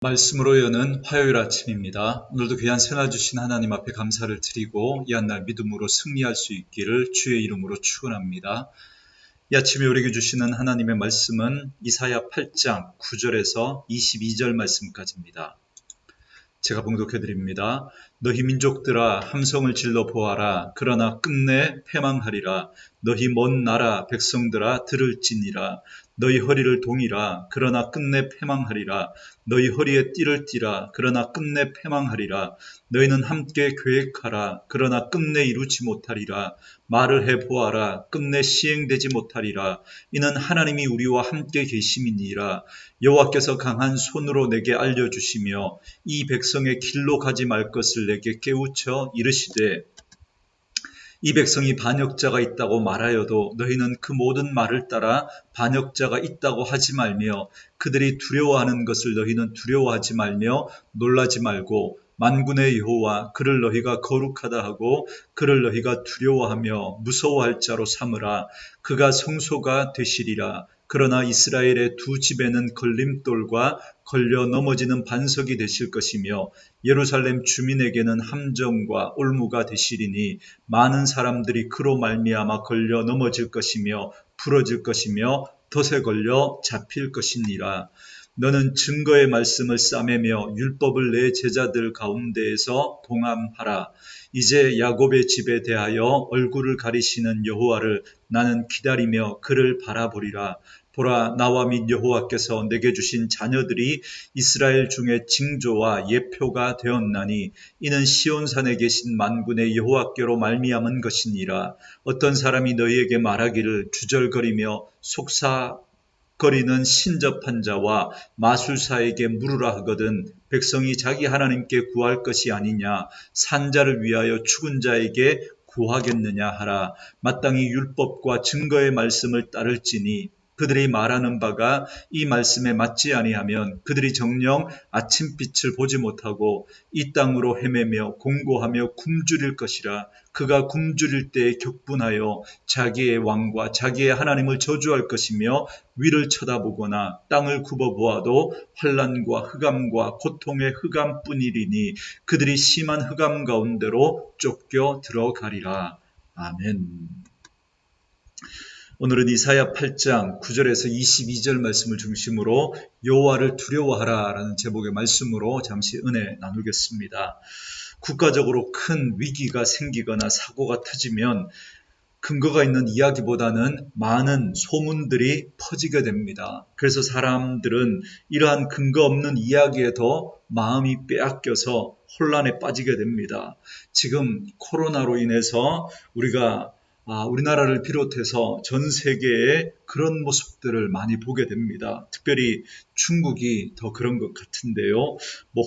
말씀으로 여는 화요일 아침입니다. 오늘도 귀한 생활 주신 하나님 앞에 감사를 드리고 이 한날 믿음으로 승리할 수 있기를 주의 이름으로 축원합니다. 이 아침에 우리에게 주시는 하나님의 말씀은 이사야 8장 9절에서 22절 말씀까지입니다. 제가 봉독해 드립니다. 너희 민족들아 함성을 질러 보아라. 그러나 끝내 패망하리라. 너희 먼 나라 백성들아 들을지니라. 너희 허리를 동이라. 그러나 끝내 패망하리라. 너희 허리에 띠를 띠라. 그러나 끝내 패망하리라. 너희는 함께 계획하라. 그러나 끝내 이루지 못하리라. 말을 해보아라. 끝내 시행되지 못하리라. 이는 하나님이 우리와 함께 계심이니라. 여호와께서 강한 손으로 내게 알려주시며 이 백성의 길로 가지 말 것을 내게 깨우쳐 이르시되 이 백성이 반역자가 있다고 말하여도 너희는 그 모든 말을 따라 반역자가 있다고 하지 말며 그들이 두려워하는 것을 너희는 두려워하지 말며 놀라지 말고 만군의 여호와 그를 너희가 거룩하다 하고 그를 너희가 두려워하며 무서워할 자로 삼으라. 그가 성소가 되시리라. 그러나 이스라엘의 두 집에는 걸림돌과 걸려 넘어지는 반석이 되실 것이며 예루살렘 주민에게는 함정과 올무가 되시리니 많은 사람들이 그로 말미암아 걸려 넘어질 것이며 부러질 것이며 덫에 걸려 잡힐 것이니라. 너는 증거의 말씀을 싸매며 율법을 내 제자들 가운데에서 봉함하라. 이제 야곱의 집에 대하여 얼굴을 가리시는 여호와를 나는 기다리며 그를 바라보리라. 보라, 나와 및 여호와께서 내게 주신 자녀들이 이스라엘 중에 징조와 예표가 되었나니 이는 시온산에 계신 만군의 여호와께로 말미암은 것이니라. 어떤 사람이 너희에게 말하기를 주절거리며 속삭거리는 신접한 자와 마술사에게 물으라 하거든 백성이 자기 하나님께 구할 것이 아니냐 산자를 위하여 죽은 자에게 구하겠느냐 하라. 마땅히 율법과 증거의 말씀을 따를지니 그들이 말하는 바가 이 말씀에 맞지 아니하면 그들이 정녕 아침빛을 보지 못하고 이 땅으로 헤매며 공고하며 굶주릴 것이라. 그가 굶주릴 때에 격분하여 자기의 왕과 자기의 하나님을 저주할 것이며 위를 쳐다보거나 땅을 굽어보아도 환난과 흑암과 고통의 흑암뿐이리니 그들이 심한 흑암 가운데로 쫓겨 들어가리라. 아멘. 오늘은 이사야 8장 9절에서 22절 말씀을 중심으로 여호와를 두려워하라 라는 제목의 말씀으로 잠시 은혜 나누겠습니다. 국가적으로 큰 위기가 생기거나 사고가 터지면 근거가 있는 이야기보다는 많은 소문들이 퍼지게 됩니다. 그래서 사람들은 이러한 근거 없는 이야기에 더 마음이 빼앗겨서 혼란에 빠지게 됩니다. 지금 코로나로 인해서 우리나라를 비롯해서 전 세계에 그런 모습들을 많이 보게 됩니다. 특별히 중국이 더 그런 것 같은데요.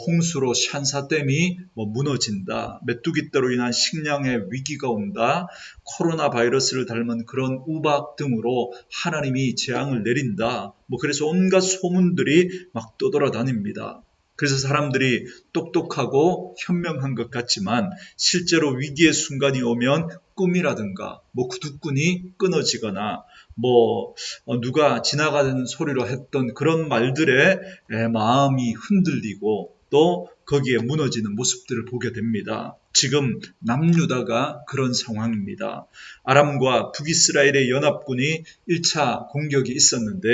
홍수로 샨사댐이 무너진다. 메뚜기떼로 인한 식량의 위기가 온다. 코로나 바이러스를 닮은 그런 우박 등으로 하나님이 재앙을 내린다. 그래서 온갖 소문들이 막 떠돌아다닙니다. 그래서 사람들이 똑똑하고 현명한 것 같지만 실제로 위기의 순간이 오면 꿈이라든가 구두꾼이 끊어지거나 누가 지나가는 소리로 했던 그런 말들에 마음이 흔들리고 또 거기에 무너지는 모습들을 보게 됩니다. 지금 남유다가 그런 상황입니다. 아람과 북이스라엘의 연합군이 1차 공격이 있었는데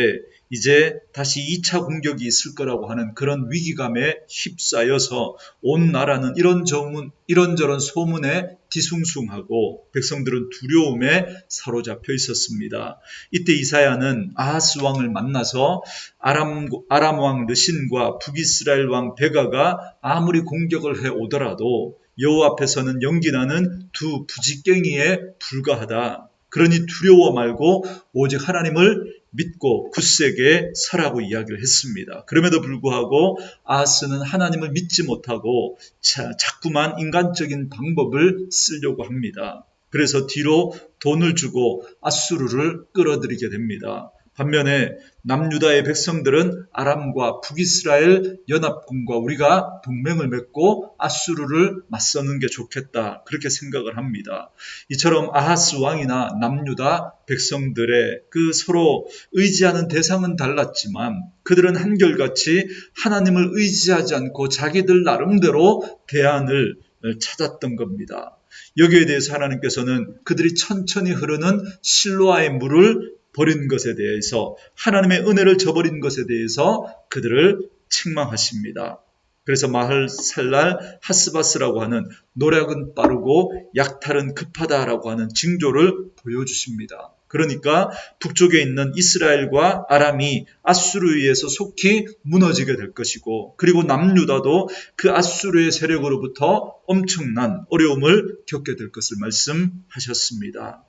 이제 다시 2차 공격이 있을 거라고 하는 그런 위기감에 휩싸여서 온 나라는 이런저런 소문에 뒤숭숭하고 백성들은 두려움에 사로잡혀 있었습니다. 이때 이사야는 아하스 왕을 만나서 아람 왕 르신과 북이스라엘 왕 베가가 아무리 공격을 해오더라도 여호와 앞에서는 연기나는 두 부지깽이에 불과하다. 그러니 두려워 말고 오직 하나님을 믿고 굳세게 서라고 이야기를 했습니다. 그럼에도 불구하고 아하스는 하나님을 믿지 못하고 자꾸만 인간적인 방법을 쓰려고 합니다. 그래서 뒤로 돈을 주고 아수르를 끌어들이게 됩니다. 반면에 남유다의 백성들은 아람과 북이스라엘 연합군과 우리가 동맹을 맺고 아수르를 맞서는 게 좋겠다, 그렇게 생각을 합니다. 이처럼 아하스 왕이나 남유다 백성들의 그 서로 의지하는 대상은 달랐지만 그들은 한결같이 하나님을 의지하지 않고 자기들 나름대로 대안을 찾았던 겁니다. 여기에 대해서 하나님께서는 그들이 천천히 흐르는 실로아의 물을 버린 것에 대해서, 하나님의 은혜를 저버린 것에 대해서 그들을 책망하십니다. 그래서 마할살랄 하스바스라고 하는 노력은 빠르고 약탈은 급하다라고 하는 징조를 보여주십니다. 그러니까 북쪽에 있는 이스라엘과 아람이 아수르에 의해서 속히 무너지게 될 것이고, 그리고 남유다도 그 아수르의 세력으로부터 엄청난 어려움을 겪게 될 것을 말씀하셨습니다.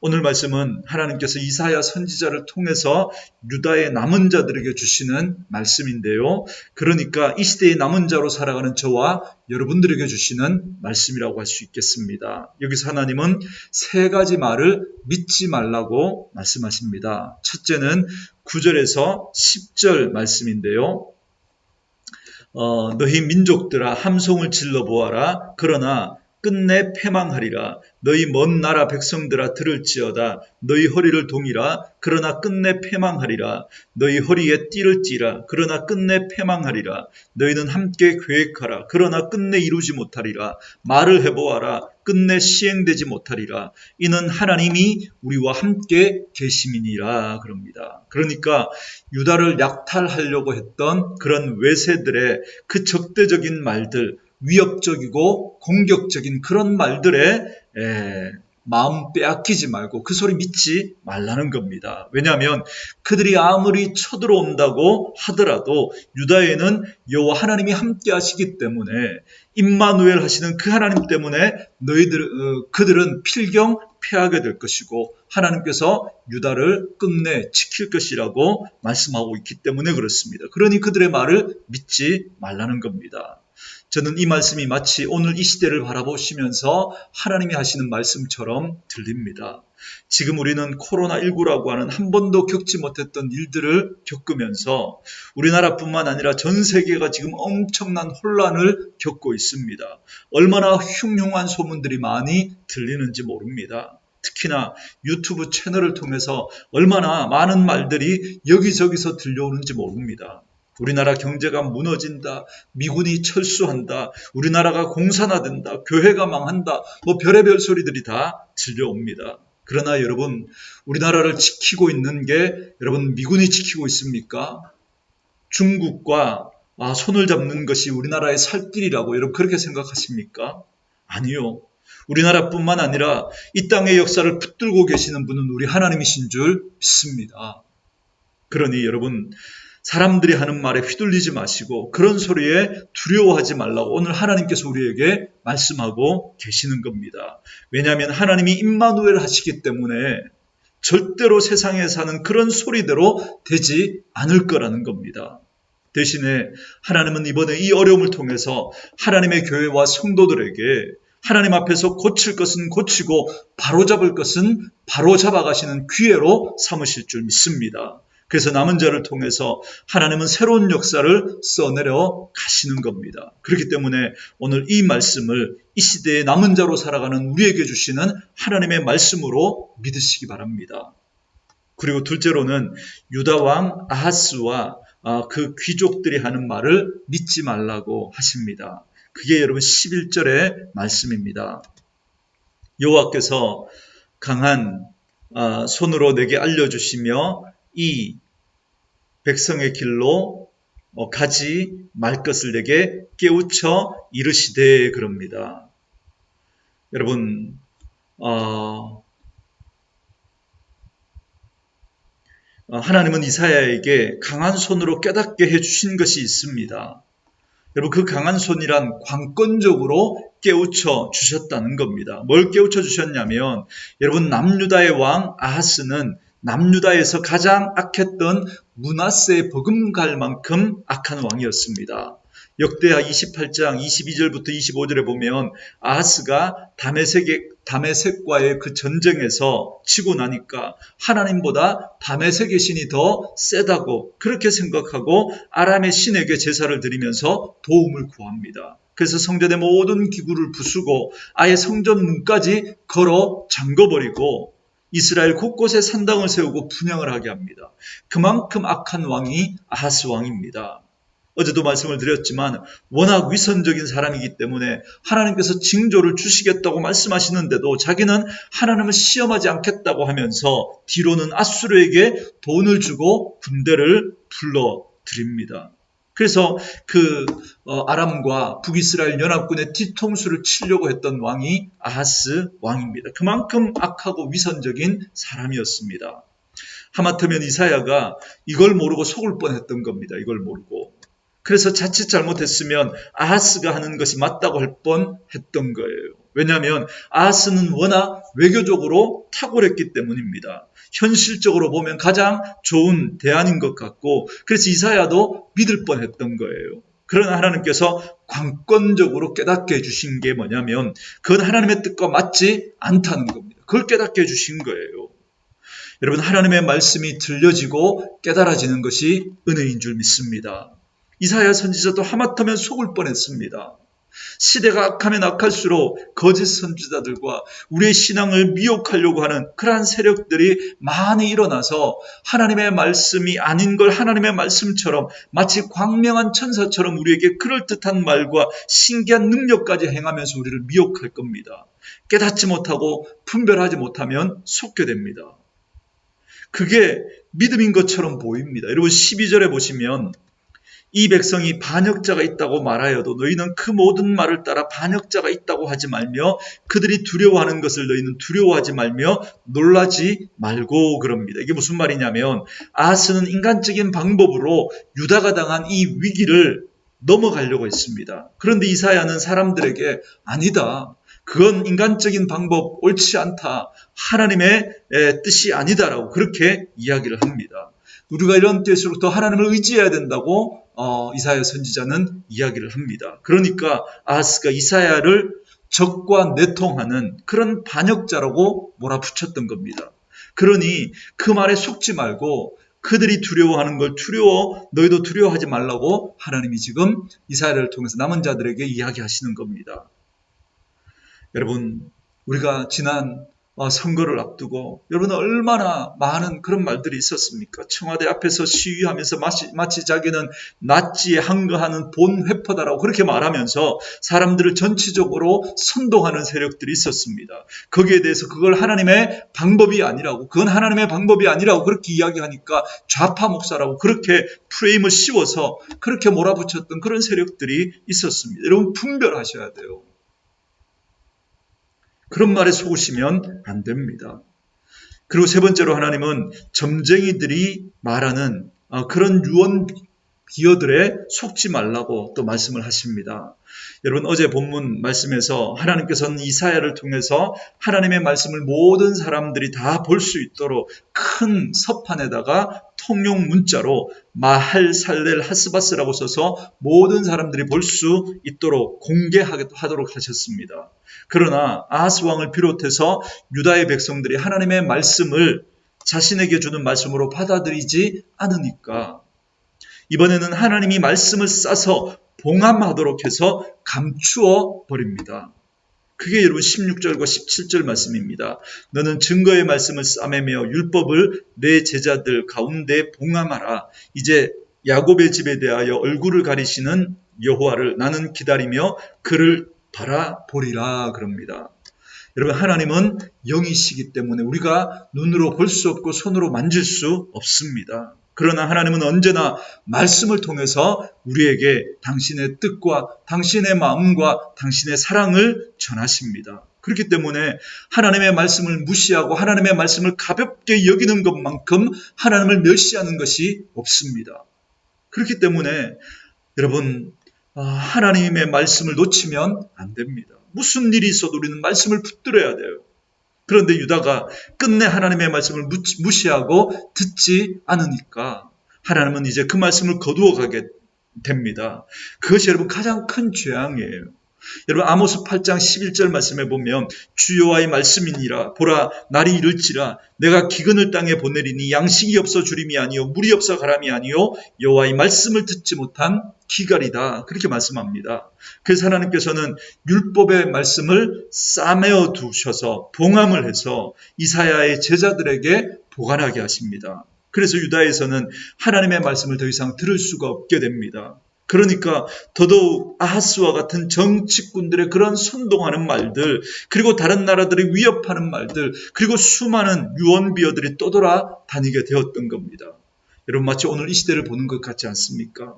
오늘 말씀은 하나님께서 이사야 선지자를 통해서 유다의 남은 자들에게 주시는 말씀인데요. 그러니까 이 시대의 남은 자로 살아가는 저와 여러분들에게 주시는 말씀이라고 할 수 있겠습니다. 여기서 하나님은 세 가지 말을 믿지 말라고 말씀하십니다. 첫째는 9절에서 10절 말씀인데요. 너희 민족들아 함성을 질러 보아라. 그러나 끝내 패망하리라. 너희 먼 나라 백성들아 들을지어다. 너희 허리를 동이라. 그러나 끝내 패망하리라. 너희 허리에 띠를 띠라. 그러나 끝내 패망하리라. 너희는 함께 계획하라. 그러나 끝내 이루지 못하리라. 말을 해보아라. 끝내 시행되지 못하리라. 이는 하나님이 우리와 함께 계심이니라 그럽니다. 그러니까 유다를 약탈하려고 했던 그런 외세들의 그 적대적인 말들, 위협적이고 공격적인 그런 말들에 마음 빼앗기지 말고 그 소리 믿지 말라는 겁니다. 왜냐하면 그들이 아무리 쳐들어온다고 하더라도 유다에는 여호와 하나님이 함께 하시기 때문에, 임마누엘 하시는 그 하나님 때문에 그들은 필경 패하게 될 것이고 하나님께서 유다를 끝내 지킬 것이라고 말씀하고 있기 때문에 그렇습니다. 그러니 그들의 말을 믿지 말라는 겁니다. 저는 이 말씀이 마치 오늘 이 시대를 바라보시면서 하나님이 하시는 말씀처럼 들립니다. 지금 우리는 코로나19라고 하는 한 번도 겪지 못했던 일들을 겪으면서 우리나라뿐만 아니라 전 세계가 지금 엄청난 혼란을 겪고 있습니다. 얼마나 흉흉한 소문들이 많이 들리는지 모릅니다. 특히나 유튜브 채널을 통해서 얼마나 많은 말들이 여기저기서 들려오는지 모릅니다. 우리나라 경제가 무너진다, 미군이 철수한다, 우리나라가 공산화된다, 교회가 망한다, 별의별 소리들이 다 들려옵니다. 그러나 여러분, 우리나라를 지키고 있는 게 여러분 미군이 지키고 있습니까? 중국과 손을 잡는 것이 우리나라의 살 길이라고 여러분 그렇게 생각하십니까? 아니요. 우리나라뿐만 아니라 이 땅의 역사를 붙들고 계시는 분은 우리 하나님이신 줄 믿습니다. 그러니 여러분, 사람들이 하는 말에 휘둘리지 마시고 그런 소리에 두려워하지 말라고 오늘 하나님께서 우리에게 말씀하고 계시는 겁니다. 왜냐하면 하나님이 임마누엘 하시기 때문에 절대로 세상에 사는 그런 소리대로 되지 않을 거라는 겁니다. 대신에 하나님은 이번에 이 어려움을 통해서 하나님의 교회와 성도들에게 하나님 앞에서 고칠 것은 고치고 바로잡을 것은 바로잡아 가시는 기회로 삼으실 줄 믿습니다. 그래서 남은 자를 통해서 하나님은 새로운 역사를 써내려 가시는 겁니다. 그렇기 때문에 오늘 이 말씀을 이 시대의 남은 자로 살아가는 우리에게 주시는 하나님의 말씀으로 믿으시기 바랍니다. 그리고 둘째로는 유다 왕 아하스와 그 귀족들이 하는 말을 믿지 말라고 하십니다. 그게 여러분 11절의 말씀입니다. 여호와께서 강한 손으로 내게 알려주시며 이 백성의 길로 가지 말 것을 내게 깨우쳐 이르시되 그럽니다. 여러분, 하나님은 이사야에게 강한 손으로 깨닫게 해주신 것이 있습니다. 여러분, 그 강한 손이란 관건적으로 깨우쳐 주셨다는 겁니다. 뭘 깨우쳐 주셨냐면, 여러분, 남유다의 왕 아하스는 남유다에서 가장 악했던 므낫세에 버금갈 만큼 악한 왕이었습니다. 역대하 28장 22절부터 25절에 보면 아하스가 다메섹과의 그 전쟁에서 치고 나니까 하나님보다 다메섹의 신이 더 세다고 그렇게 생각하고 아람의 신에게 제사를 드리면서 도움을 구합니다. 그래서 성전의 모든 기구를 부수고 아예 성전 문까지 걸어 잠궈버리고 이스라엘 곳곳에 산당을 세우고 분향을 하게 합니다. 그만큼 악한 왕이 아하스 왕입니다. 어제도 말씀을 드렸지만 워낙 위선적인 사람이기 때문에 하나님께서 징조를 주시겠다고 말씀하시는데도 자기는 하나님을 시험하지 않겠다고 하면서 뒤로는 아수르에게 돈을 주고 군대를 불러들입니다. 그래서 아람과 북이스라엘 연합군의 뒤통수를 치려고 했던 왕이 아하스 왕입니다. 그만큼 악하고 위선적인 사람이었습니다. 하마터면 이사야가 이걸 모르고 속을 뻔했던 겁니다. 이걸 모르고. 그래서 자칫 잘못했으면 아하스가 하는 것이 맞다고 할 뻔했던 거예요. 왜냐하면 아하스는 워낙 외교적으로 탁월했기 때문입니다. 현실적으로 보면 가장 좋은 대안인 것 같고 그래서 이사야도 믿을 뻔했던 거예요. 그러나 하나님께서 관건적으로 깨닫게 해주신 게 뭐냐면 그건 하나님의 뜻과 맞지 않다는 겁니다. 그걸 깨닫게 해주신 거예요. 여러분, 하나님의 말씀이 들려지고 깨달아지는 것이 은혜인 줄 믿습니다. 이사야 선지자도 하마터면 속을 뻔했습니다. 시대가 악하면 악할수록 거짓 선지자들과 우리의 신앙을 미혹하려고 하는 그러한 세력들이 많이 일어나서 하나님의 말씀이 아닌 걸 하나님의 말씀처럼 마치 광명한 천사처럼 우리에게 그럴듯한 말과 신기한 능력까지 행하면서 우리를 미혹할 겁니다. 깨닫지 못하고 분별하지 못하면 속게 됩니다. 그게 믿음인 것처럼 보입니다. 여러분 12절에 보시면 이 백성이 반역자가 있다고 말하여도 너희는 그 모든 말을 따라 반역자가 있다고 하지 말며 그들이 두려워하는 것을 너희는 두려워하지 말며 놀라지 말고 그럽니다. 이게 무슨 말이냐면 아하스는 인간적인 방법으로 유다가 당한 이 위기를 넘어가려고 했습니다. 그런데 이사야는 사람들에게 아니다. 그건 인간적인 방법 옳지 않다. 하나님의 뜻이 아니다라고 그렇게 이야기를 합니다. 우리가 이런 때일수록 더 하나님을 의지해야 된다고 이사야 선지자는 이야기를 합니다. 그러니까 아하스가 이사야를 적과 내통하는 그런 반역자라고 몰아붙였던 겁니다. 그러니 그 말에 속지 말고 그들이 두려워하는 걸 너희도 두려워하지 말라고 하나님이 지금 이사야를 통해서 남은 자들에게 이야기하시는 겁니다. 여러분, 우리가 지난 선거를 앞두고 여러분 얼마나 많은 그런 말들이 있었습니까? 청와대 앞에서 시위하면서 마치 자기는 나치에 항거하는 본 회퍼다라고 그렇게 말하면서 사람들을 전체적으로 선동하는 세력들이 있었습니다. 거기에 대해서 그걸 하나님의 방법이 아니라고, 그건 하나님의 방법이 아니라고 그렇게 이야기하니까 좌파 목사라고 그렇게 프레임을 씌워서 그렇게 몰아붙였던 그런 세력들이 있었습니다. 여러분 분별하셔야 돼요. 그런 말에 속으시면 안 됩니다. 그리고 세 번째로 하나님은 점쟁이들이 말하는 그런 유언 비어들에 속지 말라고 또 말씀을 하십니다. 여러분 어제 본문 말씀에서 하나님께서는 이사야를 통해서 하나님의 말씀을 모든 사람들이 다 볼 수 있도록 큰 서판에다가 통용 문자로 마할살렐 하스바스라고 써서 모든 사람들이 볼 수 있도록 공개하도록 하셨습니다. 그러나 아하스 왕을 비롯해서 유다의 백성들이 하나님의 말씀을 자신에게 주는 말씀으로 받아들이지 않으니까 이번에는 하나님이 말씀을 싸서 봉함하도록 해서 감추어 버립니다. 그게 여러분 16절과 17절 말씀입니다. 너는 증거의 말씀을 싸매며 율법을 내 제자들 가운데 봉함하라. 이제 야곱의 집에 대하여 얼굴을 가리시는 여호와를 나는 기다리며 그를 바라보리라 그럽니다. 여러분 하나님은 영이시기 때문에 우리가 눈으로 볼 수 없고 손으로 만질 수 없습니다. 그러나 하나님은 언제나 말씀을 통해서 우리에게 당신의 뜻과 당신의 마음과 당신의 사랑을 전하십니다. 그렇기 때문에 하나님의 말씀을 무시하고 하나님의 말씀을 가볍게 여기는 것만큼 하나님을 멸시하는 것이 없습니다. 그렇기 때문에 여러분 하나님의 말씀을 놓치면 안 됩니다. 무슨 일이 있어도 우리는 말씀을 붙들어야 돼요. 그런데 유다가 끝내 하나님의 말씀을 무시하고 듣지 않으니까 하나님은 이제 그 말씀을 거두어 가게 됩니다. 그것이 여러분 가장 큰 죄악이에요. 여러분 아모스 8장 11절 말씀에 보면 주 여호와의 말씀이니라 보라 날이 이를지라 내가 기근을 땅에 보내리니 양식이 없어 주림이 아니요 물이 없어 가람이 아니요 여호와의 말씀을 듣지 못한 기갈이다. 그렇게 말씀합니다. 그래서 하나님께서는 율법의 말씀을 싸매어 두셔서 봉함을 해서 이사야의 제자들에게 보관하게 하십니다. 그래서 유다에서는 하나님의 말씀을 더 이상 들을 수가 없게 됩니다. 그러니까 더더욱 아하스와 같은 정치꾼들의 그런 선동하는 말들, 그리고 다른 나라들이 위협하는 말들, 그리고 수많은 유언비어들이 떠돌아다니게 되었던 겁니다. 여러분 마치 오늘 이 시대를 보는 것 같지 않습니까?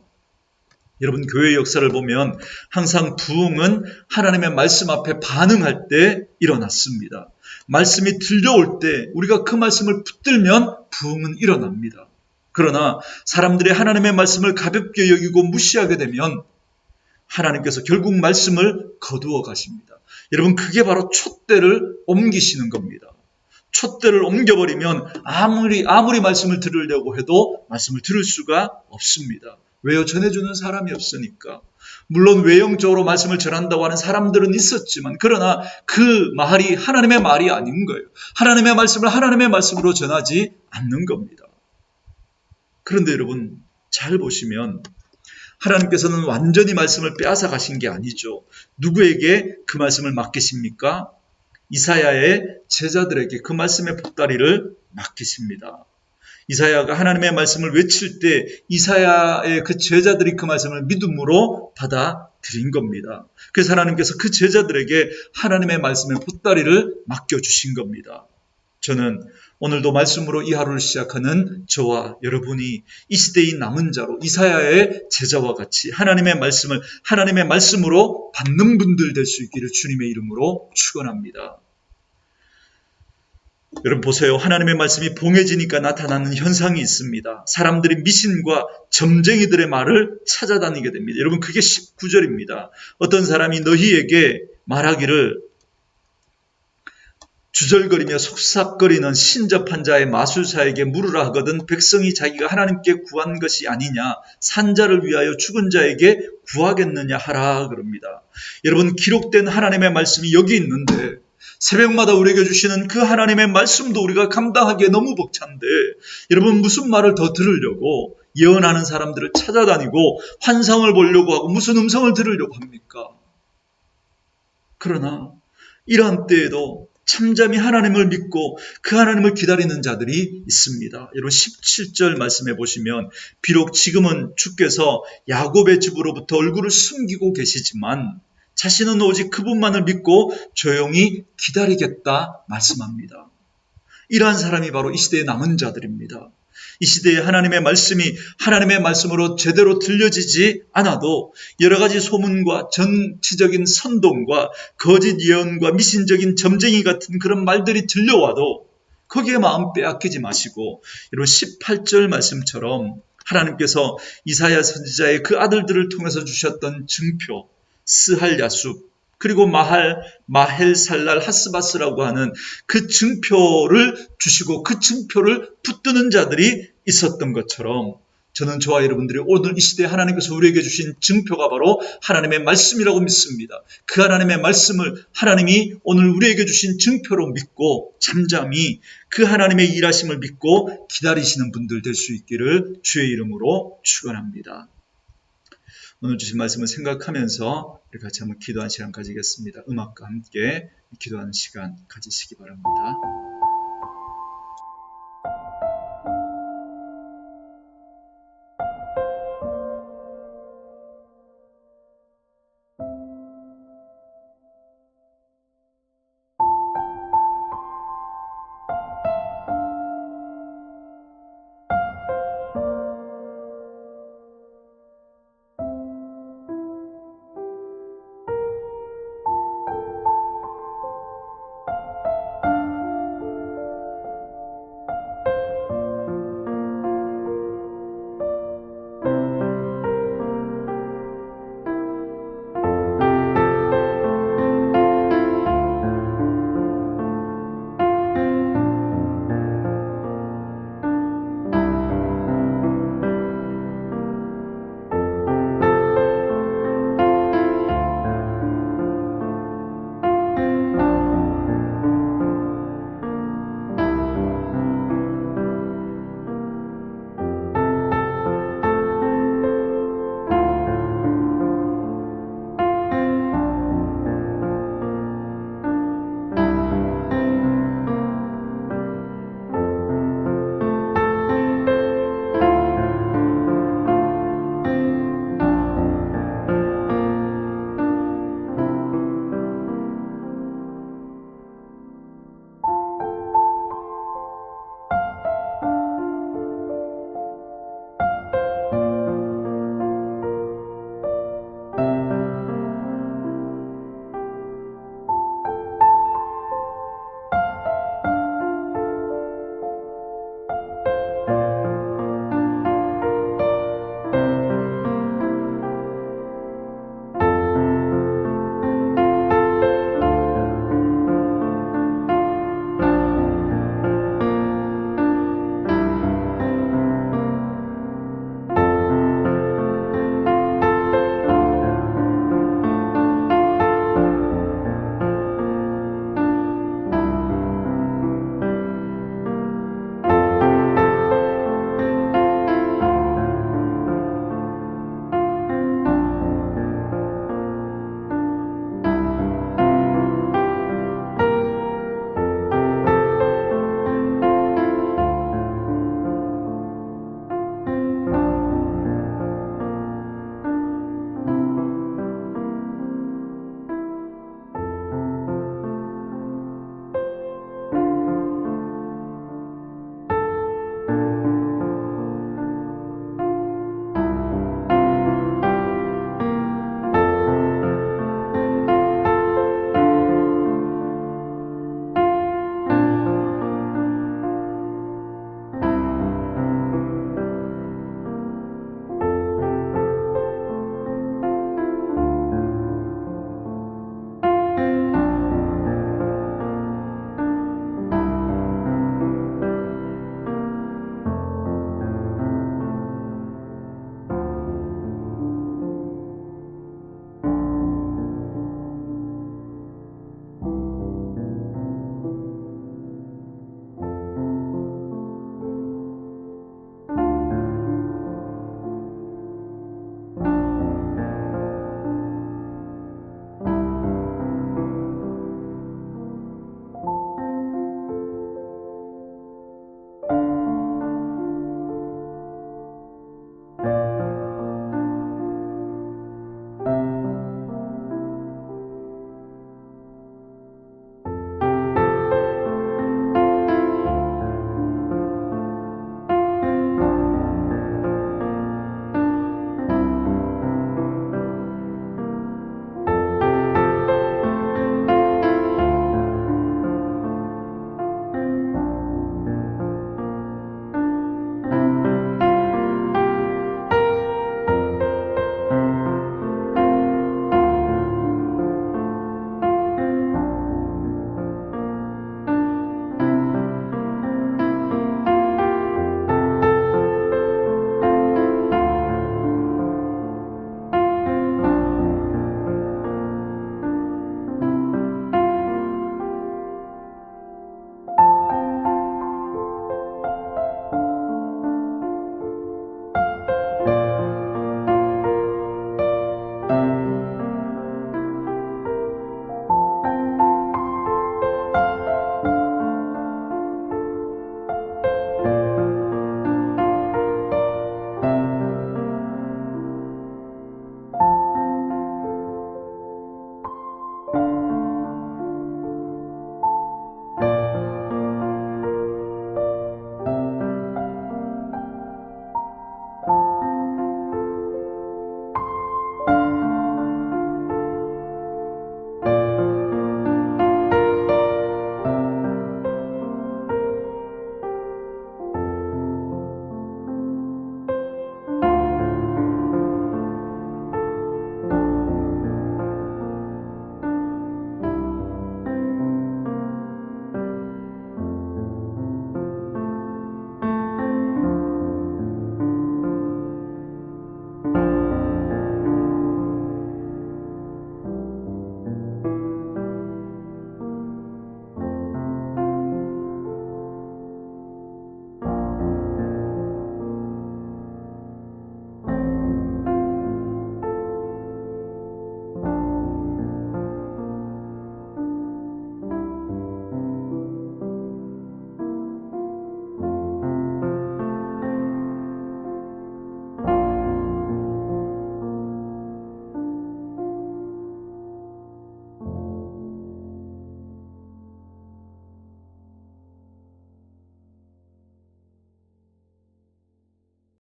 여러분 교회의 역사를 보면 항상 부흥은 하나님의 말씀 앞에 반응할 때 일어났습니다. 말씀이 들려올 때 우리가 그 말씀을 붙들면 부흥은 일어납니다. 그러나 사람들이 하나님의 말씀을 가볍게 여기고 무시하게 되면 하나님께서 결국 말씀을 거두어 가십니다. 여러분 그게 바로 촛대를 옮기시는 겁니다. 촛대를 옮겨버리면 아무리 말씀을 들으려고 해도 말씀을 들을 수가 없습니다. 왜요? 전해주는 사람이 없으니까. 물론 외형적으로 말씀을 전한다고 하는 사람들은 있었지만 그러나 그 말이 하나님의 말이 아닌 거예요. 하나님의 말씀을 하나님의 말씀으로 전하지 않는 겁니다. 그런데 여러분 잘 보시면 하나님께서는 완전히 말씀을 빼앗아 가신 게 아니죠. 누구에게 그 말씀을 맡기십니까? 이사야의 제자들에게 그 말씀의 보따리를 맡기십니다. 이사야가 하나님의 말씀을 외칠 때 이사야의 그 제자들이 그 말씀을 믿음으로 받아들인 겁니다. 그래서 하나님께서 그 제자들에게 하나님의 말씀의 보따리를 맡겨주신 겁니다. 저는 오늘도 말씀으로 이 하루를 시작하는 저와 여러분이 이 시대의 남은 자로 이사야의 제자와 같이 하나님의 말씀을 하나님의 말씀으로 받는 분들 될 수 있기를 주님의 이름으로 축원합니다. 여러분 보세요. 하나님의 말씀이 봉해지니까 나타나는 현상이 있습니다. 사람들이 미신과 점쟁이들의 말을 찾아다니게 됩니다. 여러분 그게 19절입니다. 어떤 사람이 너희에게 말하기를 주절거리며 속삭거리는 신접한 자의 마술사에게 물으라 하거든 백성이 자기가 하나님께 구한 것이 아니냐 산자를 위하여 죽은 자에게 구하겠느냐 하라 그럽니다. 여러분 기록된 하나님의 말씀이 여기 있는데 새벽마다 우리에게 주시는 그 하나님의 말씀도 우리가 감당하기에 너무 벅찬데 여러분 무슨 말을 더 들으려고 예언하는 사람들을 찾아다니고 환상을 보려고 하고 무슨 음성을 들으려고 합니까? 그러나 이러한 때에도 참잠히 하나님을 믿고 그 하나님을 기다리는 자들이 있습니다. 여러분 17절 말씀해 보시면 비록 지금은 주께서 야곱의 집으로부터 얼굴을 숨기고 계시지만 자신은 오직 그분만을 믿고 조용히 기다리겠다 말씀합니다. 이러한 사람이 바로 이 시대의 남은 자들입니다. 이 시대에 하나님의 말씀이 하나님의 말씀으로 제대로 들려지지 않아도 여러 가지 소문과 정치적인 선동과 거짓 예언과 미신적인 점쟁이 같은 그런 말들이 들려와도 거기에 마음 빼앗기지 마시고 여러분 18절 말씀처럼 하나님께서 이사야 선지자의 그 아들들을 통해서 주셨던 증표 스할 야숲 그리고 마헬살랄 하스바스라고 하는 그 증표를 주시고 그 증표를 붙드는 자들이 있었던 것처럼 저는 저와 여러분들이 오늘 이 시대에 하나님께서 우리에게 주신 증표가 바로 하나님의 말씀이라고 믿습니다. 그 하나님의 말씀을 하나님이 오늘 우리에게 주신 증표로 믿고 잠잠히 그 하나님의 일하심을 믿고 기다리시는 분들 될 수 있기를 주의 이름으로 축원합니다. 오늘 주신 말씀을 생각하면서 우리 같이 한번 기도하는 시간 가지겠습니다. 음악과 함께 기도하는 시간 가지시기 바랍니다.